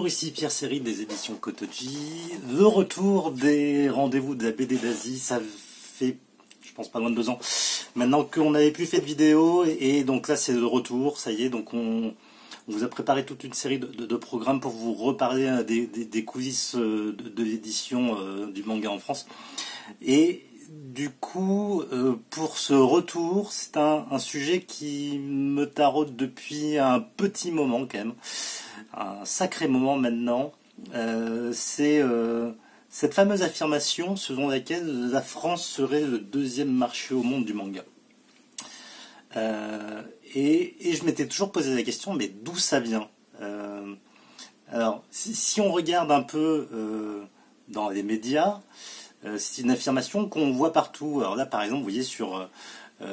Bonjour, ici Pierre Séry des éditions Kotoji. Le retour des rendez-vous de la BD d'Asie, ça fait, je pense, pas loin de 2 ans maintenant qu'on n'avait plus fait de vidéo, et donc là c'est le retour, ça y est. Donc on vous a préparé toute une série de programmes pour vous reparler des coulisses de l'édition du manga en France. Et du coup, pour ce retour, c'est un sujet qui me taraude depuis un petit moment quand même, un sacré moment maintenant. C'est cette fameuse affirmation selon laquelle la France serait le 2e marché au monde du manga. Et je m'étais toujours posé la question, mais d'où ça vient? Alors, si on regarde un peu dans les médias, c'est une affirmation qu'on voit partout. Alors là, par exemple, vous voyez sur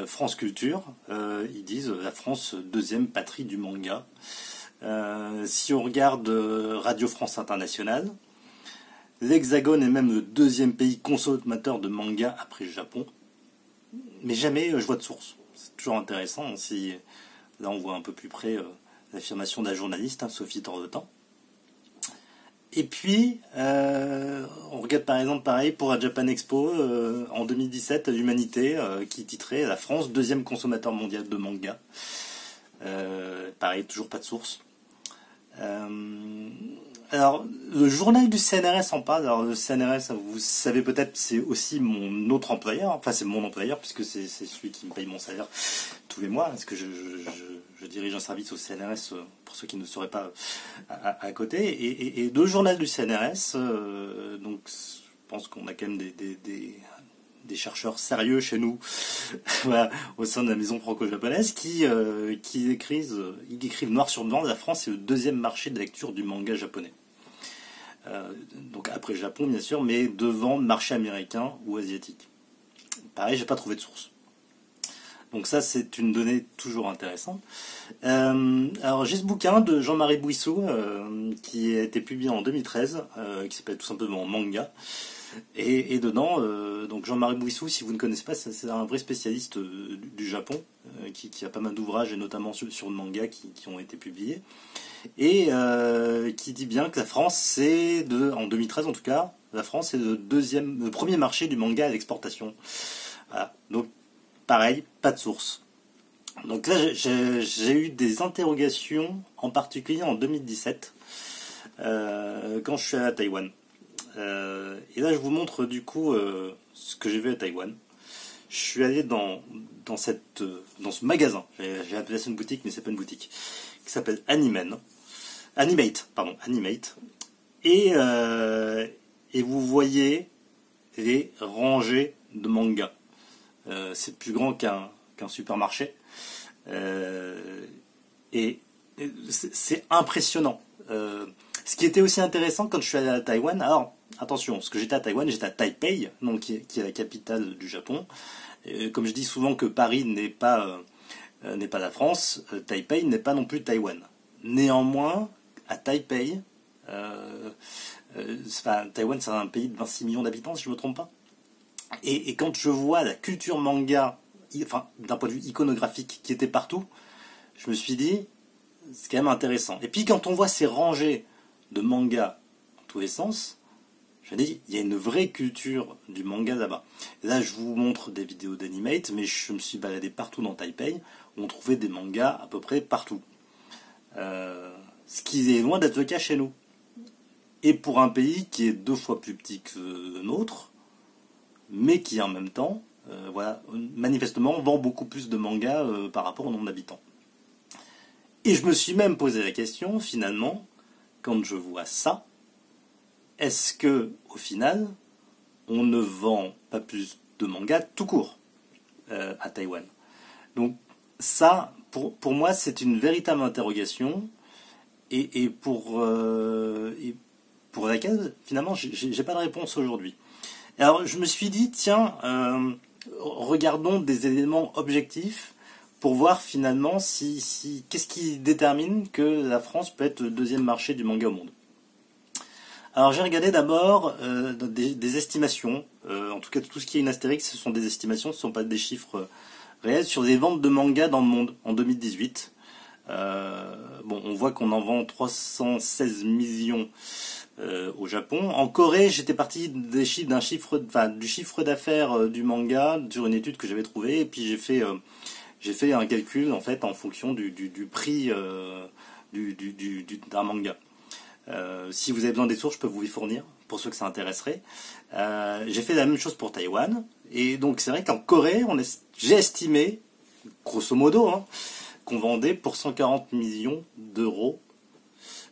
France Culture, ils disent la France 2e patrie du manga. Si on regarde Radio France Internationale, l'Hexagone est même le 2e pays consommateur de manga après le Japon. Mais jamais je vois de source. C'est toujours intéressant. Si, là, on voit un peu plus près l'affirmation d'un journaliste, Sophie Tordetan. Et puis, on regarde par exemple pareil pour la Japan Expo en 2017 à l'Humanité qui titrait La France 2e consommateur mondial de manga. Pareil, toujours pas de source. Alors, le journal du CNRS en parle. Alors, le CNRS, vous savez peut-être, c'est aussi mon autre employeur. Enfin, c'est mon employeur puisque c'est celui qui me paye mon salaire tous les mois. Parce que je dirige un service au CNRS, pour ceux qui ne sauraient pas, à côté. Et le journal du CNRS, donc, je pense qu'on a quand même des chercheurs sérieux chez nous, voilà, au sein de la maison franco-japonaise, qui écrivent noir sur blanc, la France est le 2e marché de lecture du manga japonais. Donc après le Japon, bien sûr, mais devant le marché américain ou asiatique. Pareil, j'ai pas trouvé de source. Donc ça, c'est une donnée toujours intéressante. Alors j'ai ce bouquin de Jean-Marie Bouissou, qui a été publié en 2013, qui s'appelle tout simplement Manga. Et dedans, donc Jean-Marie Bouissou, si vous ne connaissez pas, c'est un vrai spécialiste du Japon, qui a pas mal d'ouvrages, et notamment sur le manga, qui ont été publiés, et qui dit bien que la France, c'est en 2013 en tout cas, la France est le 1er marché du manga à l'exportation. Voilà. Donc pareil, pas de source. Donc là, j'ai eu des interrogations, en particulier en 2017, quand je suis allé à Taïwan. Et là je vous montre du coup ce que j'ai vu à Taïwan. Je suis allé dans ce magasin, j'ai appelé ça une boutique mais c'est pas une boutique, qui s'appelle Animate. Et vous voyez les rangées de mangas. C'est plus grand qu'un supermarché. Et c'est impressionnant. Ce qui était aussi intéressant quand je suis allé à Taïwan, alors attention, parce que j'étais à Taïwan, j'étais à Taipei, donc qui est la capitale du Japon. Comme je dis souvent que Paris n'est pas la France, Taipei n'est pas non plus Taïwan. Néanmoins, à Taipei, Taïwan c'est un pays de 26 millions d'habitants si je ne me trompe pas. Et quand je vois la culture manga, enfin d'un point de vue iconographique qui était partout, je me suis dit, c'est quand même intéressant. Et puis quand on voit ces rangées de mangas dans tous les sens, je me dis, il y a une vraie culture du manga là-bas. Là, je vous montre des vidéos d'Animate, mais je me suis baladé partout dans Taipei, où on trouvait des mangas à peu près partout. Ce qui est loin d'être le cas chez nous. Et pour un pays qui est 2 fois plus petit que le nôtre, mais qui en même temps, manifestement, vend beaucoup plus de mangas par rapport au nombre d'habitants. Et je me suis même posé la question, finalement, quand je vois ça, est-ce que, au final, on ne vend pas plus de mangas tout court à Taïwan? Donc ça, pour moi, c'est une véritable interrogation, et pour laquelle, finalement, j'ai pas de réponse aujourd'hui. Alors, je me suis dit, tiens, regardons des éléments objectifs pour voir finalement qu'est-ce qui détermine que la France peut être le 2e marché du manga au monde. Alors j'ai regardé d'abord des estimations, en tout cas tout ce qui est une astérix, ce sont des estimations, ce ne sont pas des chiffres réels, sur les ventes de mangas dans le monde en 2018. Bon, on voit qu'on en vend 316 millions au Japon. En Corée, j'étais parti du chiffre d'affaires du manga sur une étude que j'avais trouvée, et puis j'ai fait un calcul en fait en fonction du prix d'un manga. Si vous avez besoin des sources, je peux vous y fournir pour ceux que ça intéresserait. J'ai fait la même chose pour Taïwan, et donc c'est vrai qu'en Corée, j'ai estimé, grosso modo, hein, qu'on vendait pour 140 millions d'euros.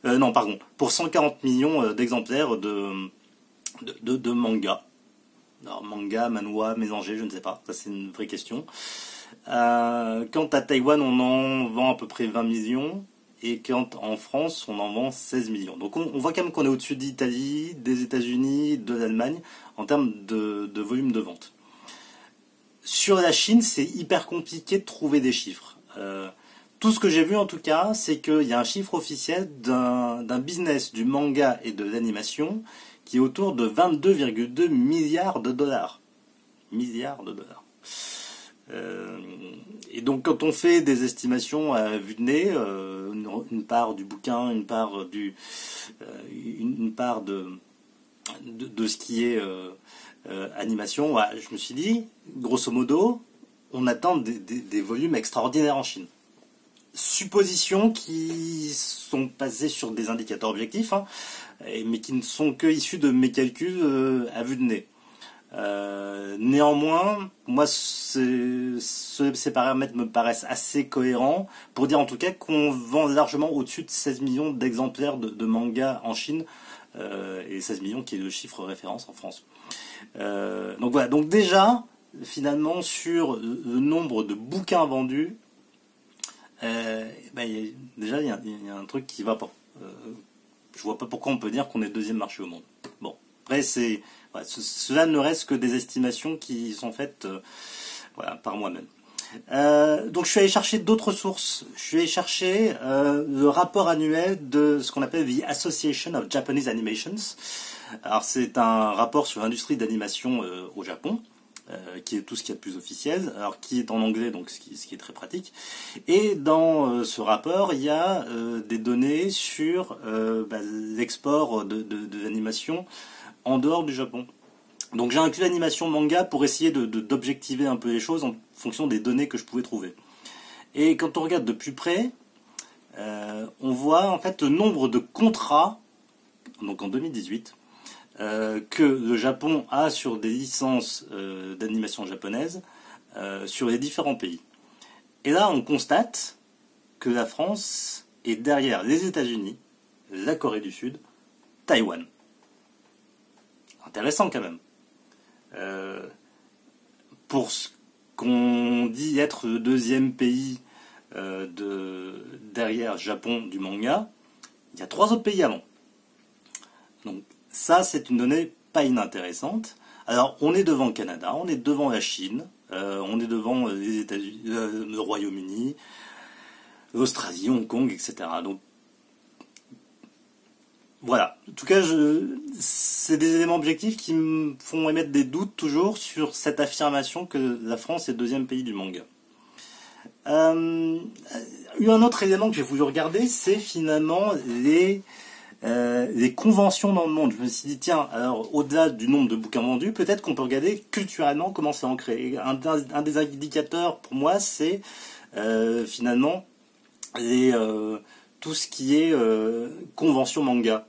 Non, pardon, pour 140 millions d'exemplaires de manga. Alors, manga, manhwa, mélangé, je ne sais pas. Ça, c'est une vraie question. Quant à Taïwan, on en vend à peu près 20 millions. Et quand en France, on en vend 16 millions. Donc, on voit quand même qu'on est au-dessus d'Italie, des États-Unis, de l'Allemagne, en termes de volume de vente. Sur la Chine, c'est hyper compliqué de trouver des chiffres. Tout ce que j'ai vu en tout cas, c'est qu'il y a un chiffre officiel d'un business du manga et de l'animation qui est autour de 22,2 milliards de dollars. Milliards de dollars. Et donc quand on fait des estimations à vue de nez, une part du bouquin, une part de ce qui est animation, ouais, je me suis dit, grosso modo, on attend des volumes extraordinaires en Chine. Suppositions qui sont basées sur des indicateurs objectifs, hein, mais qui ne sont que issus de mes calculs à vue de nez. Néanmoins, moi, ces paramètres me paraissent assez cohérents pour dire en tout cas qu'on vend largement au-dessus de 16 millions d'exemplaires de manga en Chine, et 16 millions qui est le chiffre référence en France. Donc voilà, donc déjà, finalement, sur le nombre de bouquins vendus, déjà, il y a un truc qui va pas. Je vois pas pourquoi on peut dire qu'on est le deuxième marché au monde. Bon, après, voilà, cela ne reste que des estimations qui sont faites voilà, par moi-même. Donc, je suis allé chercher d'autres sources. Je suis allé chercher le rapport annuel de ce qu'on appelle The Association of Japanese Animations. Alors, c'est un rapport sur l'industrie d'animation au Japon. Qui est tout ce qu'il y a de plus officiel, alors qui est en anglais, donc ce qui est très pratique. Et dans ce rapport, il y a des données sur l'export de l'animation en dehors du Japon. Donc j'ai inclus l'animation manga pour essayer d'objectiver un peu les choses en fonction des données que je pouvais trouver. Et quand on regarde de plus près, on voit en fait le nombre de contrats, donc en 2018, que le Japon a sur des licences d'animation japonaise sur les différents pays. Et là, on constate que la France est derrière les États-Unis, la Corée du Sud, Taïwan. Intéressant quand même. Pour ce qu'on dit être le deuxième pays derrière Japon du manga, il y a 3 autres pays avant. Donc ça, c'est une donnée pas inintéressante. Alors, on est devant le Canada, on est devant la Chine, on est devant les États-Unis, le Royaume-Uni, l'Australie, Hong Kong, etc. Donc, voilà. En tout cas, c'est des éléments objectifs qui me font émettre des doutes toujours sur cette affirmation que la France est le deuxième pays du manga. Un autre élément que j'ai voulu regarder, c'est finalement les conventions dans le monde. Je me suis dit, tiens, alors au-delà du nombre de bouquins vendus, peut-être qu'on peut regarder culturellement comment c'est ancré. Un des indicateurs pour moi, c'est finalement tout ce qui est convention manga.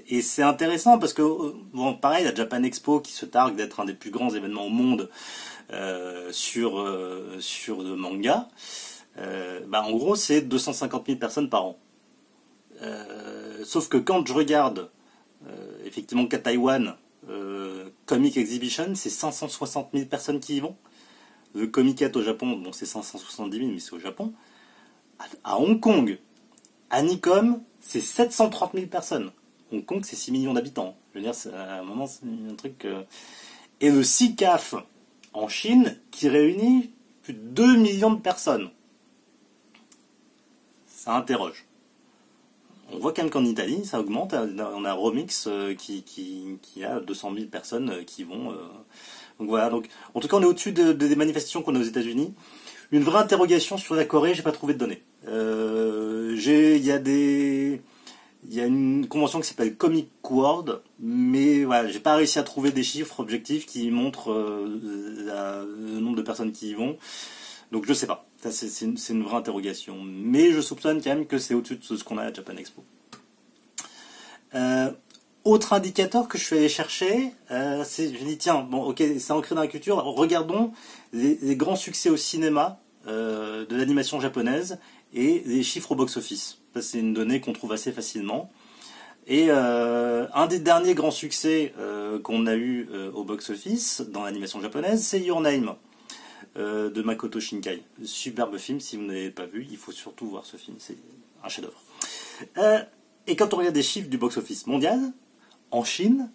Et c'est intéressant parce que, bon, pareil, la Japan Expo qui se targue d'être un des plus grands événements au monde sur le manga, en gros, c'est 250 000 personnes par an. Sauf que quand je regarde effectivement qu'à Taïwan, Comic Exhibition, c'est 560 000 personnes qui y vont. Le Comiket au Japon, bon, c'est 570 000, mais c'est au Japon. À Hong Kong, à Nikon, c'est 730 000 personnes. Hong Kong, c'est 6 millions d'habitants. Je veux dire, à un moment, c'est un truc... Et le SICAF en Chine, qui réunit plus de 2 millions de personnes. Ça interroge. On voit quand même qu'en Italie, ça augmente. On a Romix qui a 200 000 personnes qui vont. Donc voilà. Donc, en tout cas, on est au-dessus des manifestations qu'on a aux États-Unis. une vraie interrogation sur la Corée, j'ai pas trouvé de données. Il y a une convention qui s'appelle Comic World, mais voilà, j'ai pas réussi à trouver des chiffres objectifs qui montrent le nombre de personnes qui y vont. Donc je sais pas. Ça, c'est une vraie interrogation. Mais je soupçonne quand même que c'est au-dessus de ce qu'on a à Japan Expo. Autre indicateur que je suis allé chercher, je me dis tiens, bon ok, c'est ancré dans la culture, regardons les grands succès au cinéma de l'animation japonaise et les chiffres au box-office. Ça c'est une donnée qu'on trouve assez facilement. Et un des derniers grands succès qu'on a eu au box-office dans l'animation japonaise, c'est Your Name de Makoto Shinkai. Superbe film, si vous n'avez pas vu, il faut surtout voir ce film, c'est un chef-d'œuvre. Et quand on regarde les chiffres du box-office mondial, en Chine,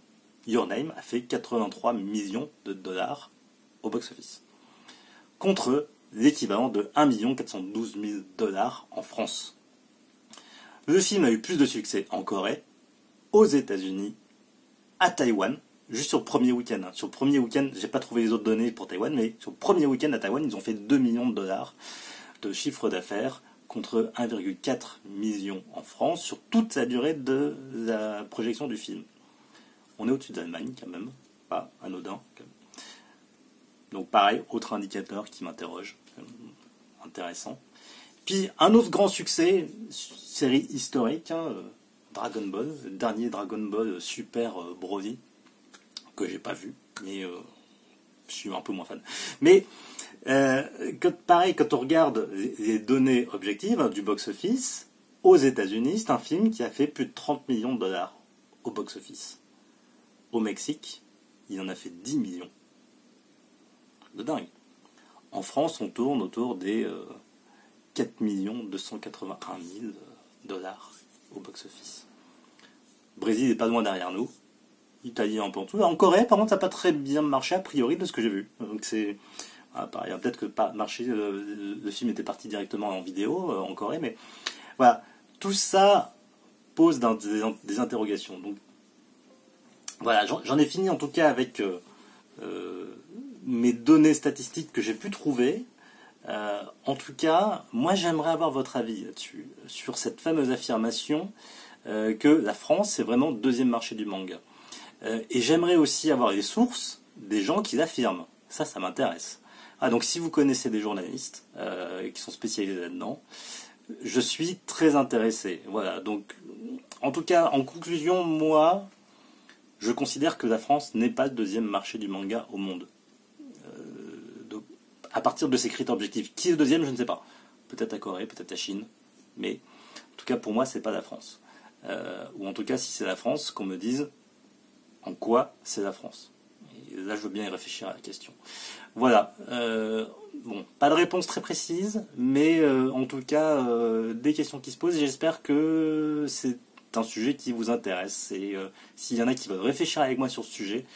Your Name a fait 83 millions de dollars au box-office. Contre l'équivalent de 1 412 000 dollars en France. Le film a eu plus de succès en Corée, aux États-Unis, à Taïwan, juste sur le premier week-end. Sur le premier week-end, j'ai pas trouvé les autres données pour Taïwan, mais sur le premier week-end à Taïwan, ils ont fait 2 millions de dollars de chiffre d'affaires contre 1,4 million en France sur toute la durée de la projection du film. On est au-dessus de l'Allemagne quand même, pas anodin. Quand même. Donc pareil, autre indicateur qui m'interroge, intéressant. Puis un autre grand succès, série historique, Dragon Ball, le dernier Dragon Ball Super Broly, que j'ai pas vu, mais je suis un peu moins fan. Mais pareil, quand on regarde les données objectives du box-office, aux États-Unis, c'est un film qui a fait plus de 30 millions de dollars au box-office. Au Mexique, il en a fait 10 millions. De dingue. En France, on tourne autour des 4 281 000 dollars au box-office. Brésil n'est pas loin derrière nous. Italie un peu en dessous. En Corée, par contre, ça n'a pas très bien marché, a priori, de ce que j'ai vu. Donc c'est... pareil, peut-être que pas marché, le film était parti directement en vidéo en Corée, mais voilà. Tout ça pose des interrogations. Donc, voilà, j'en ai fini en tout cas avec mes données statistiques que j'ai pu trouver. En tout cas, moi j'aimerais avoir votre avis là-dessus, sur cette fameuse affirmation que la France c'est vraiment le deuxième marché du manga. Et j'aimerais aussi avoir les sources des gens qui l'affirment. Ça m'intéresse. Donc si vous connaissez des journalistes qui sont spécialisés là-dedans, je suis très intéressé. Voilà, donc en tout cas, en conclusion, moi, je considère que la France n'est pas le deuxième marché du manga au monde. Donc, à partir de ces critères objectifs. Qui est le deuxième, je ne sais pas. Peut-être la Corée, peut-être la Chine. Mais en tout cas, pour moi, c'est pas la France. Ou en tout cas, si c'est la France, qu'on me dise en quoi c'est la France. Et là, je veux bien y réfléchir à la question. Voilà. Bon, pas de réponse très précise, mais en tout cas, des questions qui se posent. Et j'espère que c'est un sujet qui vous intéresse. Et s'il y en a qui veulent réfléchir avec moi sur ce sujet,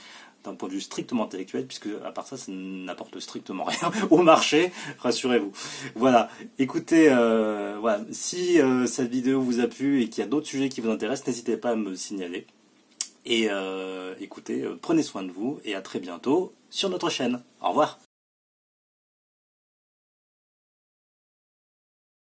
d'un point de vue strictement intellectuel, puisque à part ça n'apporte strictement rien au marché, rassurez-vous. Voilà, écoutez, voilà. Si cette vidéo vous a plu et qu'il y a d'autres sujets qui vous intéressent, n'hésitez pas à me signaler. Et écoutez, prenez soin de vous et à très bientôt sur notre chaîne. Au revoir.